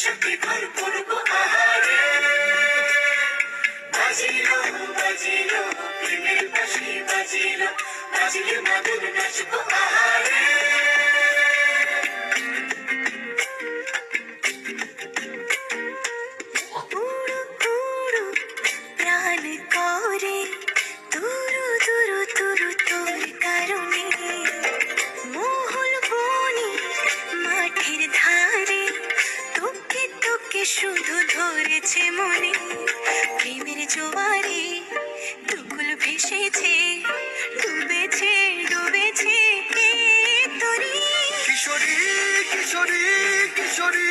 সাথে ঘর করবো আহারে। বাজিলো বাজিলো প্রেমের বাঁশি বাজিলো, বাজিলে মাদল নাচবো আহারে। উড়ো উড়ো প্রাণ করে তুরু তুরু তুরু তোর কারণে, মহল বনে মাঠের ধারে তোকে তোকে শুধু ধরেছে মনে। প্রেমের জোয়ারে দুকুল ভেসেছে, ডুবেছে ডুবেছে এ তরি। কিশোরী কিশোরী কিশোরী